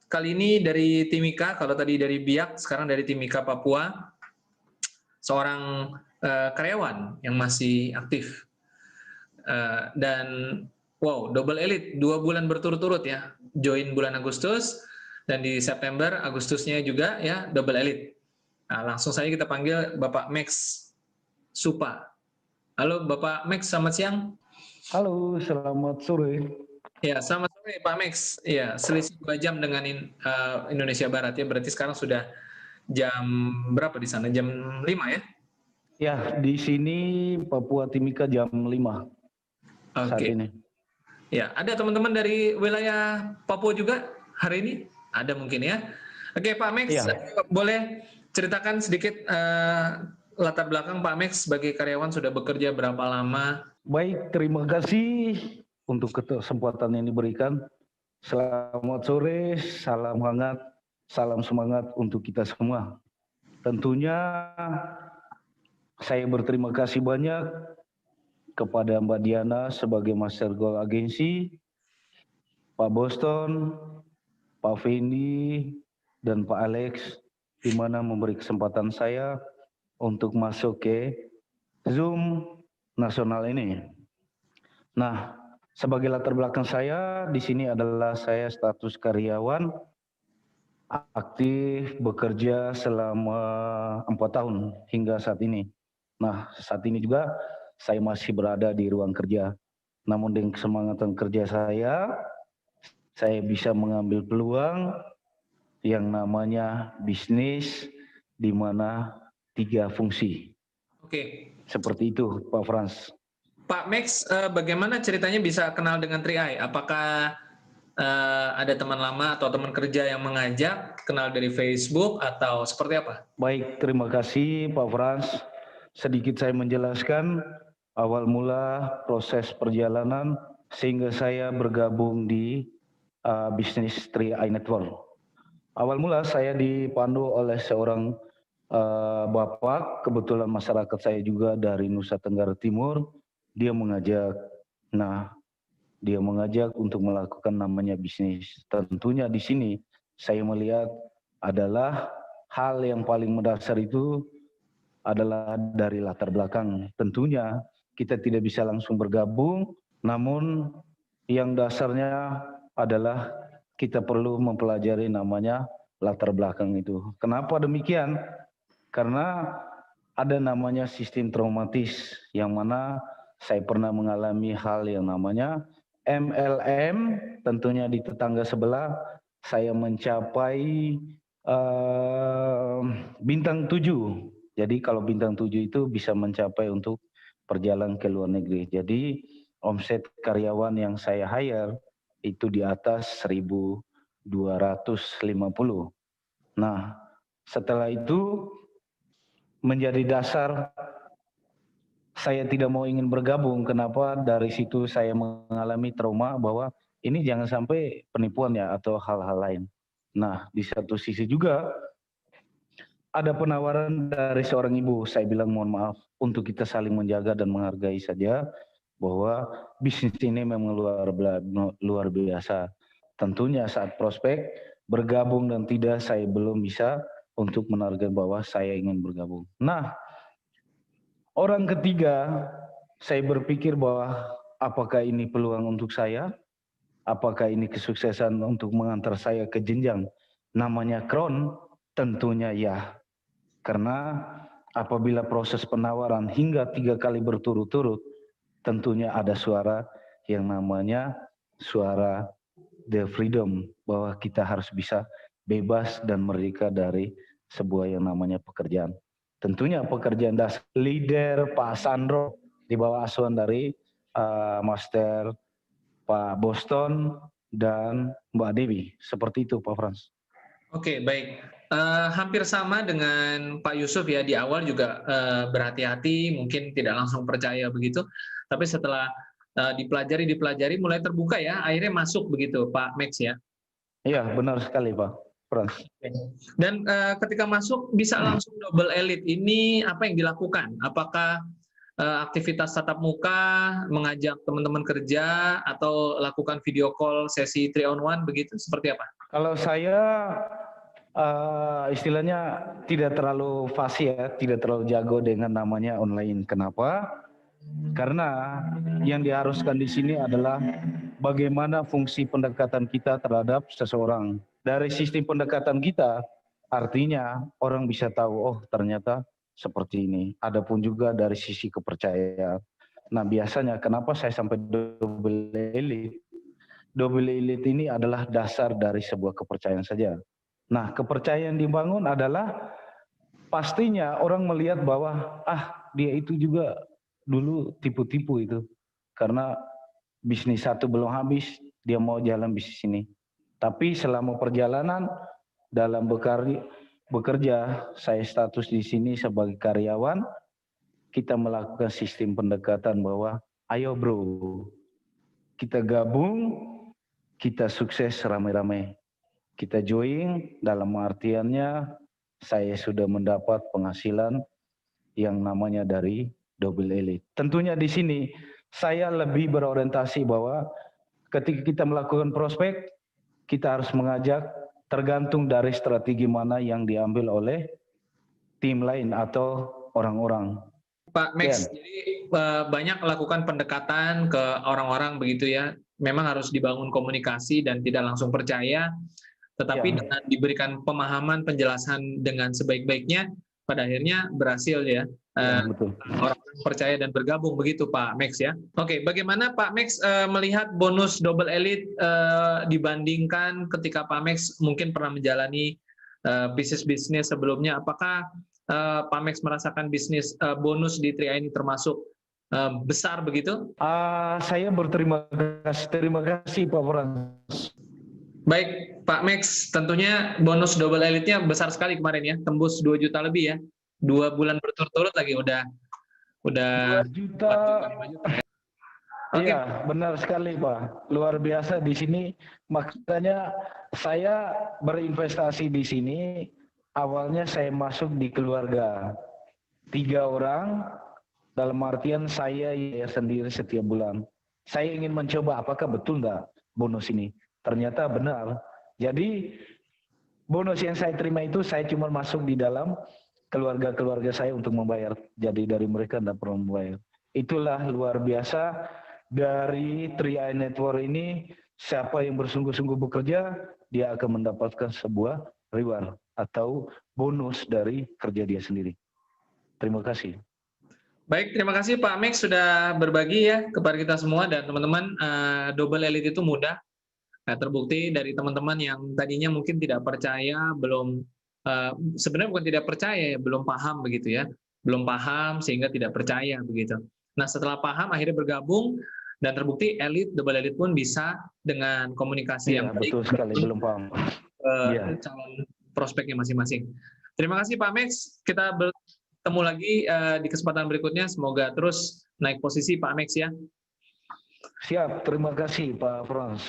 kali ini dari Timika, kalau tadi dari Biak, sekarang dari Timika Papua, seorang karyawan yang masih aktif. Dan wow, double elite, 2 bulan berturut-turut ya, join bulan Agustus, dan di September, Agustusnya juga ya, double elite. Nah, langsung saja kita panggil Bapak Max Supa. Halo Bapak Max, selamat siang. Halo, selamat sore. Ya, selamat sore Pak Max. Ya, selisih 2 jam dengan Indonesia Barat ya, berarti sekarang sudah jam berapa di sana? Jam 5 ya? Ya, di sini Papua Timika jam 5 saat Oke. ini. Ya, ada teman-teman dari wilayah Papua juga hari ini? Ada mungkin ya. Oke, Pak Max, Ya. boleh ceritakan sedikit latar belakang Pak Max sebagai karyawan sudah bekerja berapa lama? Baik, terima kasih untuk kesempatan yang diberikan. Selamat sore, salam hangat, salam semangat untuk kita semua. Tentunya saya berterima kasih banyak kepada Mbak Diana sebagai Master Goal Agency, Pak Boston, Pak Fendi, dan Pak Alex, di mana memberi kesempatan saya untuk masuk ke Zoom nasional ini. Nah, sebagai latar belakang saya di sini adalah saya status karyawan aktif bekerja selama 4 tahun hingga saat ini. Nah, saat ini juga saya masih berada di ruang kerja. Namun dengan kesemangatan kerja saya bisa mengambil peluang yang namanya bisnis di mana 3 fungsi. Oke. Seperti itu, Pak Frans. Pak Max, bagaimana ceritanya bisa kenal dengan 3i? Apakah ada teman lama atau teman kerja yang mengajak, kenal dari Facebook atau seperti apa? Baik, terima kasih Pak Frans. Sedikit saya menjelaskan awal mula proses perjalanan sehingga saya bergabung di bisnis 3i Network. Awal mula saya dipandu oleh seorang bapak, kebetulan masyarakat saya juga dari Nusa Tenggara Timur, dia mengajak untuk melakukan namanya bisnis. Tentunya di sini saya melihat adalah hal yang paling mendasar itu adalah dari latar belakang. Tentunya kita tidak bisa langsung bergabung, namun yang dasarnya adalah kita perlu mempelajari namanya latar belakang itu. Kenapa demikian? Karena ada namanya sistem traumatis yang mana saya pernah mengalami hal yang namanya MLM, tentunya di tetangga sebelah saya mencapai bintang 7. Jadi kalau bintang 7 itu bisa mencapai untuk perjalanan ke luar negeri. Jadi omset karyawan yang saya hire itu di atas 1.250. Nah, setelah itu menjadi dasar saya tidak mau ingin bergabung. Kenapa? Dari situ saya mengalami trauma bahwa ini jangan sampai penipuan ya atau hal-hal lain. Nah, di satu sisi juga ada penawaran dari seorang ibu. Saya bilang mohon maaf, untuk kita saling menjaga dan menghargai saja bahwa bisnis ini memang luar biasa. Tentunya saat prospek bergabung dan tidak, saya belum bisa untuk menarget bahwa saya ingin bergabung. Nah, orang ketiga, saya berpikir bahwa apakah ini peluang untuk saya? Apakah ini kesuksesan untuk mengantar saya ke jenjang namanya crown? Tentunya ya. Karena apabila proses penawaran hingga 3 kali berturut-turut, tentunya ada suara yang namanya suara the freedom, bahwa kita harus bisa bebas dan merdeka dari sebuah yang namanya pekerjaan. Tentunya pekerjaan dasar leader Pak Sandro di bawah asuhan dari Master Pak Boston dan Mbak Dewi. Seperti itu Pak Frans. Oke, baik. Hampir sama dengan Pak Yusuf ya, di awal juga berhati-hati, mungkin tidak langsung percaya begitu, tapi setelah dipelajari mulai terbuka ya, akhirnya masuk begitu Pak Max ya. Iya, benar sekali Pak Frans. Dan ketika masuk bisa langsung double elite, ini apa yang dilakukan? Apakah aktivitas tatap muka, mengajak teman-teman kerja, atau lakukan video call sesi 3-on-1 begitu, seperti apa? Kalau saya istilahnya tidak terlalu fasih ya, tidak terlalu jago dengan namanya online. Kenapa? Karena yang diharuskan di sini adalah bagaimana fungsi pendekatan kita terhadap seseorang. Dari sistem pendekatan kita, artinya orang bisa tahu, oh ternyata seperti ini. Adapun juga dari sisi kepercayaan. Nah biasanya kenapa saya sampai double elite? Double elite ini adalah dasar dari sebuah kepercayaan saja. Nah kepercayaan dibangun adalah pastinya orang melihat bahwa dia itu juga dulu tipu-tipu itu. Karena bisnis satu belum habis, dia mau jalan bisnis ini. Tapi selama perjalanan dalam bekerja, saya status di sini sebagai karyawan, kita melakukan sistem pendekatan bahwa ayo bro, kita gabung, kita sukses rame-rame. Kita join dalam artiannya saya sudah mendapat penghasilan yang namanya dari double elite. Tentunya di sini saya lebih berorientasi bahwa ketika kita melakukan prospek, kita harus mengajak tergantung dari strategi mana yang diambil oleh tim lain atau orang-orang. Pak Max, jadi banyak melakukan pendekatan ke orang-orang begitu ya. Memang harus dibangun komunikasi dan tidak langsung percaya, tetapi dengan diberikan pemahaman, penjelasan dengan sebaik-baiknya, pada akhirnya berhasil ya. Betul. Orang percaya dan bergabung begitu Pak Max ya. Oke, bagaimana Pak Max melihat bonus double elite dibandingkan ketika Pak Max mungkin pernah menjalani bisnis-bisnis sebelumnya? Apakah Pak Max merasakan bisnis bonus di Tria ini termasuk besar begitu? Saya berterima kasih Pak Frans. Baik, Pak Max, tentunya bonus double elite-nya besar sekali kemarin ya, tembus 2 juta lebih ya. 2 bulan berturut-turut lagi udah 2 juta. 4 juta ya. Oke. Iya, benar sekali Pak. Luar biasa di sini. Makanya saya berinvestasi di sini. Awalnya saya masuk di keluarga 3 orang. Dalam artian saya sendiri setiap bulan. Saya ingin mencoba apakah betul nggak bonus ini. Ternyata benar. Jadi bonus yang saya terima itu saya cuma masuk di dalam keluarga-keluarga saya untuk membayar. Jadi dari mereka tidak perlu membayar. Itulah luar biasa dari Tria Network ini. Siapa yang bersungguh-sungguh bekerja, dia akan mendapatkan sebuah reward atau bonus dari kerja dia sendiri. Terima kasih. Baik, terima kasih Pak Max sudah berbagi ya kepada kita semua dan teman-teman. Double elite itu mudah. Nah, terbukti dari teman-teman yang tadinya mungkin tidak percaya, belum sebenarnya bukan tidak percaya, belum paham begitu ya, belum paham sehingga tidak percaya begitu. Nah, setelah paham akhirnya bergabung dan terbukti double elite pun bisa dengan komunikasi yang baik. Betul sekali, belum paham. Calon prospeknya masing-masing. Terima kasih Pak Max. Kita bertemu lagi di kesempatan berikutnya. Semoga terus naik posisi Pak Max ya. Siap, terima kasih Pak Frans.